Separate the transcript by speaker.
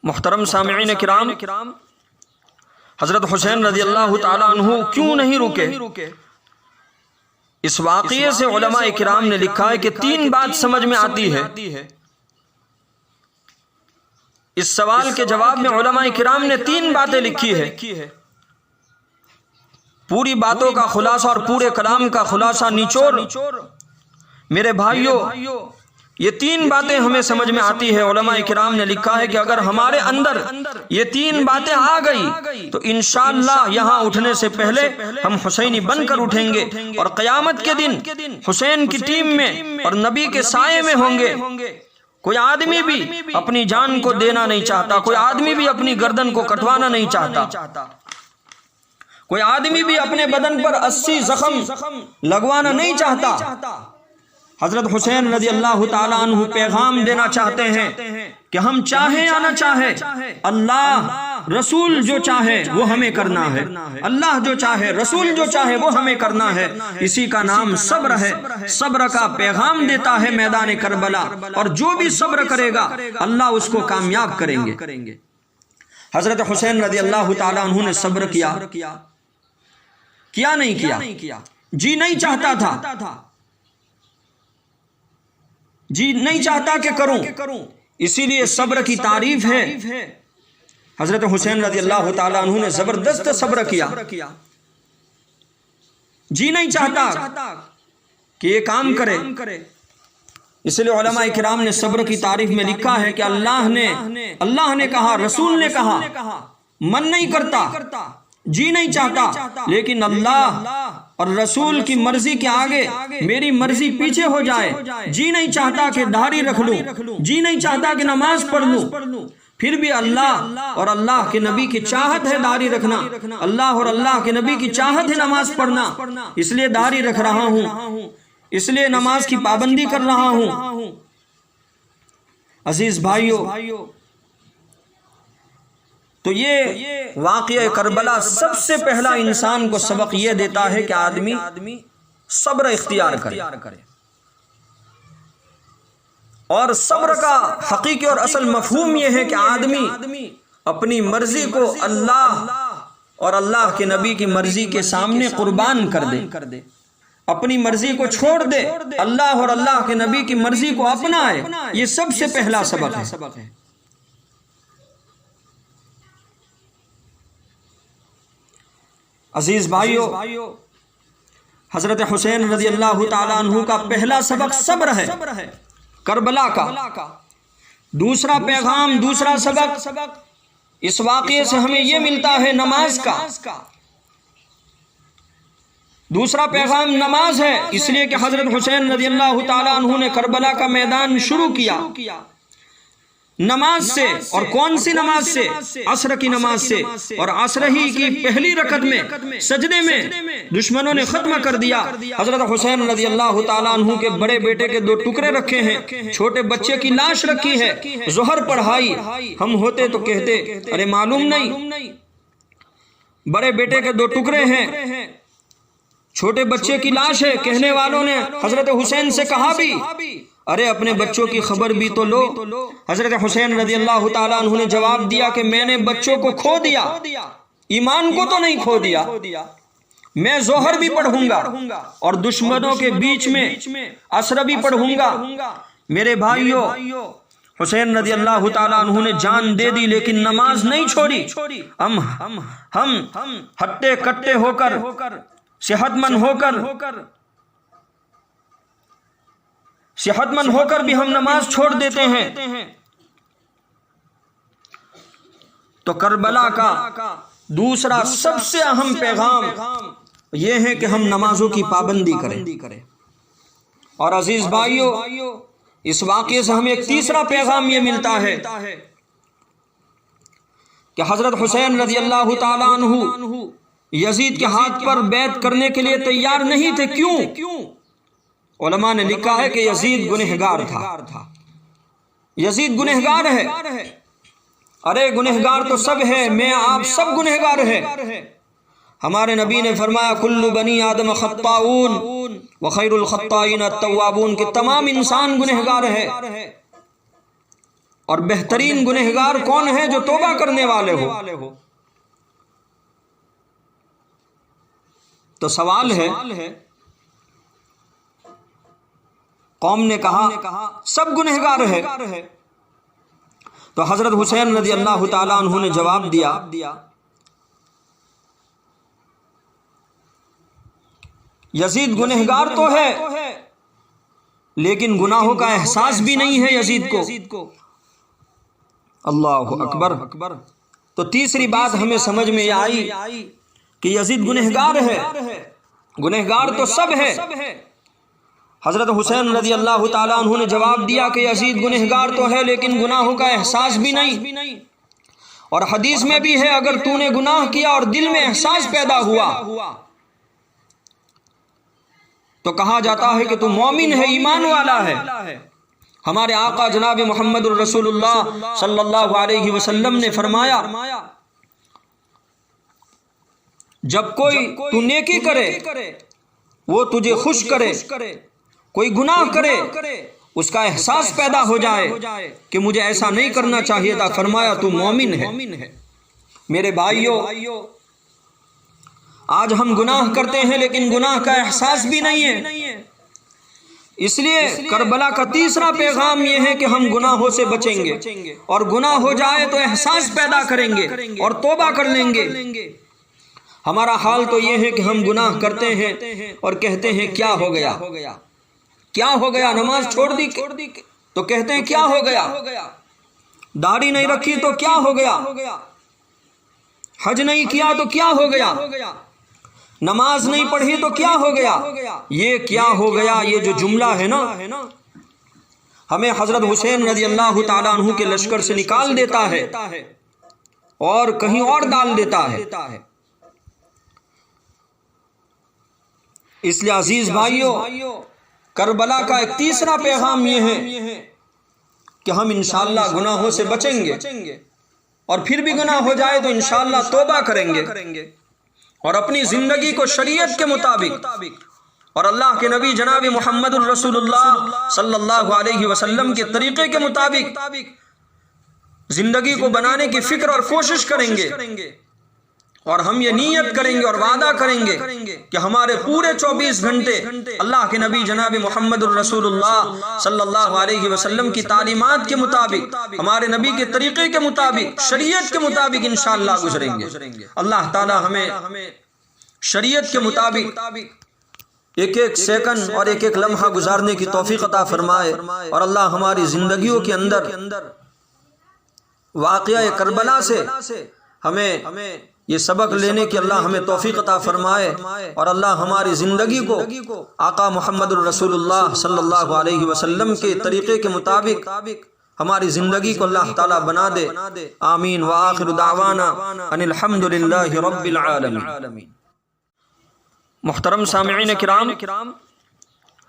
Speaker 1: मुहतरम सामिईन किराम, हज़रत हुसैन रज़ी अल्लाह ताला अन्हु क्यों नहीं रुके? इस वाक़ये से उलमा किराम ने लिखा है कि तीन बात समझ में आती है। इस सवाल के जवाब में उलमा किराम ने तीन बातें लिखी है। पूरी बातों का खुलासा और पूरे कलाम का खुलासा निचोड़ मेरे भाइयों, ये तीन बातें हमें समझ में आती है। उलमा किराम ने लिखा है कि अगर हमारे अंदर ये तीन बातें आ गई तो इंशाअल्लाह यहाँ उठने से पहले हम हुसैनी बनकर उठेंगे और क़यामत के दिन हुसैन की टीम में और नबी के साये में होंगे। कोई आदमी भी अपनी जान को देना नहीं चाहता, कोई आदमी भी अपनी गर्दन को कटवाना नहीं चाहता, कोई आदमी भी अपने बदन पर 80 जख्म लगवाना नहीं चाहता। हजरत हुसैन रज़ी अल्लाह ताला अन्हु पैगाम देना चाहते हैं कि हम चाहे या ना चाहे, अल्लाह रसूल जो चाहे वो हमें करना है, अल्लाह जो चाहे रसूल जो चाहे वो हमें करना है। इसी का नाम सब्र है। सब्र का पैगाम देता है मैदान करबला, और जो भी सब्र करेगा अल्लाह उसको कामयाब करेंगे। हजरत हुसैन रज़ी अल्लाह ताला अन्हु ने सब्र किया नहीं किया? जी नहीं चाहता था, जी नहीं चाहता कि करूं, इसीलिए सब्र की तारीफ है। हजरत हुसैन रज़ी अल्लाह ताला अन्हु ने जबरदस्त सब्र किया। जी नहीं चाहता कि ये काम करे, इसलिए उलमा किराम ने सब्र की तारीफ में लिखा है कि अल्लाह ने कहा, रसूल ने कहा, मन नहीं करता, जी नहीं चाहता, लेकिन अल्लाह और रसूल की मर्जी के आगे मेरी मर्जी पीछे हो जाए। जी नहीं चाहता कि दाढ़ी रख लूं, जी नहीं चाहता कि नमाज पढ़ लूं, फिर भी अल्लाह और अल्लाह के नबी की चाहत है दाढ़ी रखना, अल्लाह और अल्लाह के नबी की चाहत है नमाज पढ़ना, इसलिए दाढ़ी रख रहा हूं, इसलिए नमाज की पाबंदी कर रहा हूं। अजीज भाइयों, तो ये वाक़या करबला सबसे पहला इंसान को सबक ये देता है कि आदमी सब्र इख्तियार करे। और सब्र का हकीकी और असल मफहूम ये है कि आदमी अपनी मर्जी को अल्लाह और अल्लाह के नबी की मर्जी के सामने कुर्बान कर दे, अपनी मर्जी को छोड़ दे, अल्लाह और अल्लाह के नबी की मर्जी को अपनाए। ये सबसे पहला सबक है। अजीज भाइयों, हजरत हुसैन रज़ी अल्लाह ताला अन्हु का पहला सबक सब्र है करबला का। दूसरा पैगाम, दूसरा सबक इस वाक़ये से हमें यह मिलता है नमाज का। दूसरा पैगाम नमाज है, इसलिए कि हजरत हुसैन रज़ी अल्लाह ताला अन्हु ने करबला का मैदान शुरू किया नमाज से। और कौन सी नमाज से? असर की नमाज से। और असर ही की पहली रकत में सजदे में दुश्मनों ने खत्म कर दिया। हजरत हुसैन रज़ी अल्लाह ताला अन्हु के बड़े बेटे के 2 टुकड़े रखे हैं, छोटे बच्चे की लाश रखी है। जोहर पढ़ाई, हम होते तो कहते अरे मालूम नहीं, बड़े बेटे के 2 टुकड़े हैं, छोटे बच्चे की लाश है। कहने वालों ने हजरत हुसैन से कहा भी, अरे अपने बच्चों की खबर भी तो लो। हजरत हुसैन रज़ी अल्लाह ताला अन्हु ने जवाब दिया कि मैंने बच्चों को खो दिया, ईमान को तो नहीं खो दिया। मैं जोहर भी पढ़ूंगा और दुश्मनों के बीच में असर भी पढ़ूंगा। मेरे भाइयों, हुसैन रज़ी अल्लाह ताला अन्हु ने जान दे दी लेकिन नमाज नहीं छोड़ी। हम हट्टे कट्टे होकर, सेहतमंद होकर भी हम नमाज छोड़ देते हैं। तो करबला का दूसरा सबसे अहम पैगाम यह है कि हम नमाजों की पाबंदी करें। और अजीज भाइयों, इस वाक़ये से हमें एक तीसरा पैगाम यह मिलता है कि हजरत हुसैन रज़ी अल्लाह ताला अन्हु यजीद के हाथ पर बैत करने के लिए तैयार नहीं थे। क्यों? उलमा ने लिखा है कि यजीद गुनहगार था। यजीद गुनहगार है। अरे गुनहगार तो सब है, मैं आप सब गुनहगार है। हमारे नबी ने फरमाया कुल्लु बनी आदम खत्ताऊन व खैरुल खत्ताईन अत्तवाबून, के तमाम इंसान गुनहगार है। और बेहतरीन गुनहगार कौन है? जो तौबा करने वाले हो। तो सवाल है, कौम ने कहा सब गुनहगार है। तो हजरत हुसैन रज़ी अल्लाह ताला अन्हु ने जवाब दिया, यजीद गुनहगार तो है, लेकिन गुनाहों का एहसास भी नहीं है यजीद को। अल्लाह अकबर। तो तीसरी बात हमें समझ में आई कि यजीद गुनहगार है। गुनहगार तो सब है। हजरत हुसैन रज़ी अल्लाह ताला अन्हु ने जवाब दिया कि यजीद गुनहगार तो है, लेकिन गुनाहों का एहसास भी नहीं। और हदीस में भी है, अगर तूने गुनाह किया और दिल में एहसास पैदा हुआ तो कहा जाता है कि तू मोमिन है, ईमान वाला है। हमारे आका जनाब मोहम्मद रसूलुल्लाह सल्लल्लाहु अलैहि वसल्लम ने फरमाया, जब कोई तू नेकी करे वो तुझे खुश करे, कोई गुनाह करे उसका एहसास पैदा हो जाए कि मुझे ऐसा नहीं करना चाहिए था, फरमाया तू मोमिन है। मेरे भाइयों, आज हम गुनाह करते हैं लेकिन गुनाह का एहसास भी नहीं है। इसलिए करबला का तीसरा पैगाम यह है कि हम गुनाहों से बचेंगे और गुनाह हो जाए तो एहसास पैदा करेंगे और तौबा कर लेंगे। हमारा हाल तो यह है कि हम गुनाह करते हैं और कहते हैं क्या हो गया, क्या हो गया, नमाज छोड़ दी तो कहते हैं क्या हो गया, दाढ़ी नहीं रखी तो क्या हो गया, हज नहीं किया तो क्या हो गया, नमाज नहीं पढ़ी तो क्या हो गया। ये क्या हो गया, ये जो जुमला है ना, हमें हजरत हुसैन रज़ी अल्लाह ताला अन्हु के लश्कर से निकाल देता है और कहीं और डाल देता है। इसलिए अजीज भाइयों, करबला का एक तीसरा पैगाम यह है कि हम इंशाअल्लाह गुनाहों से बचेंगे और फिर भी गुनाह हो जाए तो इंशाअल्लाह तौबा करेंगे और अपनी जिंदगी को शरीयत के मुताबिक और अल्लाह के नबी जनाब मोहम्मद रसूलुल्लाह सल्लल्लाहु अलैहि वसल्लम के तरीके के मुताबिक जिंदगी को बनाने की फिक्र और कोशिश करेंगे। और हम ये नीयत करेंगे और वादा करेंगे कि हमारे पूरे 24 घंटे अल्लाह के नबी जनाब मोहम्मद रसूलुल्लाह सल्लल्लाहु अलैहि वसल्लम की तालीमात के मुताबिक, हमारे नबी के तरीके के मुताबिक, शरीयत के मुताबिक इंशाअल्लाह गुजरेंगे। अल्लाह ताला हमें शरीयत के मुताबिक एक एक सेकंड और एक एक लम्हा गुजारने की तौफीक अता फरमाए और अल्लाह हमारी जिंदगियों के अंदर वाक़या करबला से हमें ये सबक लेने की अल्लाह हमें तौफीक अता फरमाए और अल्लाह हमारी ज़िंदगी को आका मोहम्मद रसूलुल्लाह सल्लल्लाहु अलैहि वसल्लम के तरीक़े के मुताबिक हमारी ज़िंदगी को अल्लाह ताला बना दे। आमीन व आखिरु दावाना अनिल हम्दुलिल्लाहि रब्बिल आलमीन। मुहतरम सामिईन किराम,